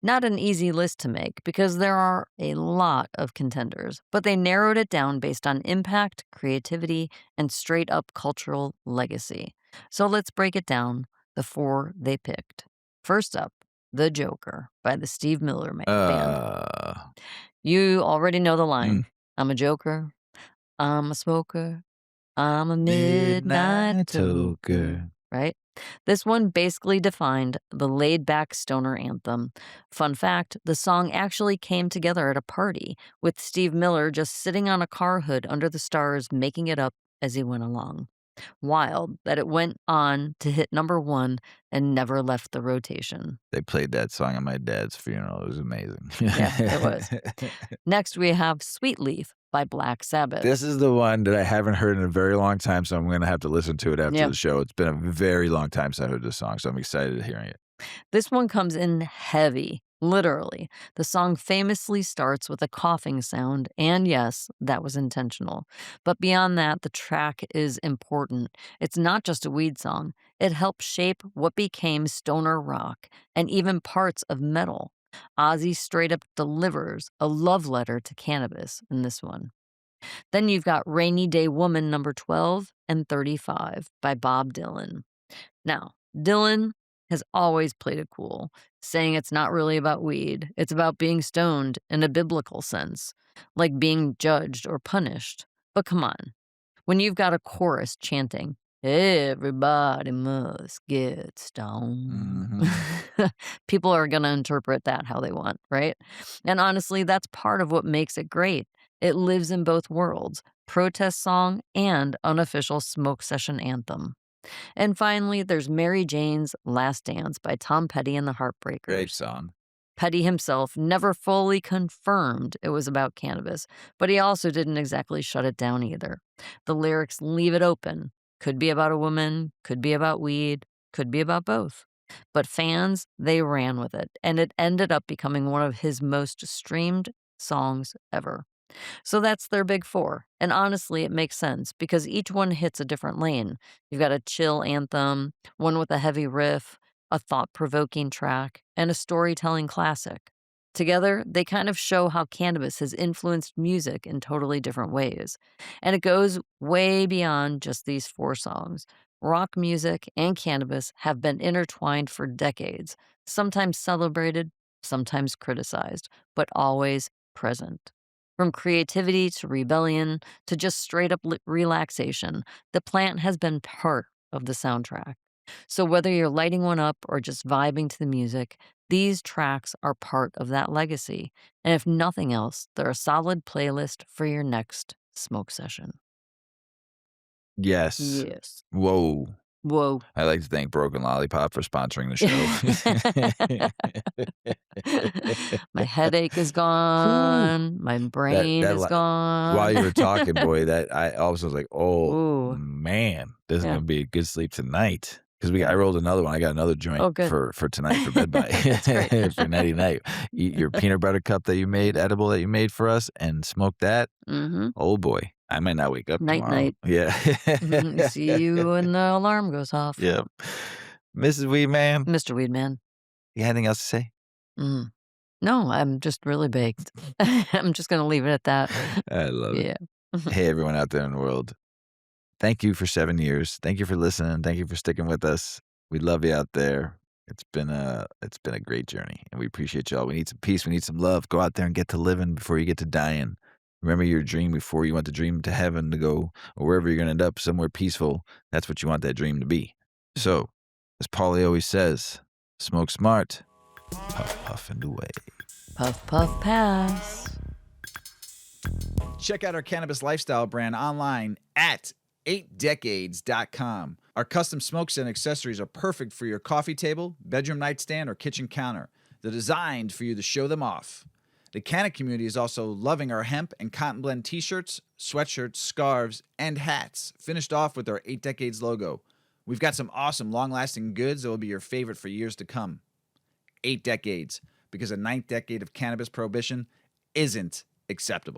Not an easy list to make because there are a lot of contenders, but they narrowed it down based on impact, creativity, and straight up cultural legacy. So let's break it down, the 4 they picked. First up, The Joker by the Steve Miller Band. Uh, You already know the line. mm, I'm a joker, I'm a smoker, I'm a midnight Midnight toker, Toker. right? This one basically defined the laid back stoner anthem. Fun fact, the song actually came together at a party, with Steve Miller just sitting on a car hood under the stars making it up as he went along. Wild that it went on to hit #1 and never left the rotation. They played that song at my dad's funeral. It was amazing. Yeah, it was. Next, we have Sweet Leaf by Black Sabbath. This is the one that I haven't heard in a very long time, so I'm going to have to listen to it after Yeah. the show. It's been a very long time since I heard this song, so I'm excited to hearing it. This one comes in heavy Literally. The song famously starts with a coughing sound, and yes, that was intentional. But beyond that, the track is important. It's not just a weed song, it helped shape what became stoner rock and even parts of metal. Ozzy straight up delivers a love letter to cannabis in this one. Then you've got Rainy Day Woman number 12 and 35 by Bob Dylan. Now, Dylan has always played it cool, saying it's not really about weed, it's about being stoned in a biblical sense, like being judged or punished. But come on, when you've got a chorus chanting, everybody must get stoned, Mhm. people are going to interpret that how they want, right? And honestly, that's part of what makes it great. It lives in both worlds, protest song and unofficial smoke session anthem. And finally, there's Mary Jane's Last Dance by Tom Petty and the Great Heartbreakers. song. Petty himself never fully confirmed it was about cannabis, but he also didn't exactly shut it down either. The lyrics leave it open. Could be about a woman, could be about weed, could be about both. But fans, they ran with it, and it ended up becoming one of his most streamed songs ever. So that's their big four. And honestly, it makes sense because each one hits a different lane. You've got a chill anthem, one with a heavy riff, a thought provoking track, and a storytelling classic. Together, they kind of show how cannabis has influenced music in totally different ways. And it goes way beyond just these four songs. Rock music and cannabis have been intertwined for decades, sometimes celebrated, sometimes criticized, but always present. From creativity to rebellion to just straight up relaxation, the plant has been part of the soundtrack. So whether you're lighting one up or just vibing to the music, these tracks are part of that legacy. And if nothing else, they're a solid playlist for your next smoke session. Yes. Yes. Whoa. Whoa. I'd like to thank Broken Lollipop for sponsoring the show. My headache is Whew. gone. My That brain that is li While gone. you were talking, boy, that I also was like, "Oh, Ooh. man, this is Yeah. gonna be a good sleep tonight." 'Cause I Yeah. rolled another one. I got another joint Oh, good. for tonight for bed by That's great. for nighty night. Eat your peanut butter cup that you made edible that you made for us and smoke that. Mhm. Oh, boy. I might not wake up Night, tomorrow. night. Yeah. Mhm. See you when the alarm goes off. Yep. Mrs. Weedman, Mr. Weedman. you got anything else to say? Mm. No, I'm just really baked. I'm just gonna leave it at that. I love it. Yeah. Hey, everyone out there in the world. Thank you for 7 years. Thank you for listening. Thank you for sticking with us. We love you out there. It's been a great journey, and we appreciate y'all. We need some peace. We need some love. Go out there and get to living before you get to dying. Remember your dream before you want the dream to heaven to go, or wherever you're gonna end up, somewhere peaceful. That's what you want that dream to be. So, as Paulie always says, smoke smart, puff puff and away. Puff, puff, pass. Check out our cannabis lifestyle brand online at 8decades.com. Our custom smokes and accessories are perfect for your coffee table, bedroom nightstand, or kitchen counter. They're designed for you to show them off. The Canna community is also loving our hemp and cotton blend t-shirts, sweatshirts, scarves, and hats, finished off with our 8 Decades logo. We've got some awesome long-lasting goods that will be your favorite for years to come. 8 Decades, because a ninth decade of cannabis prohibition isn't acceptable.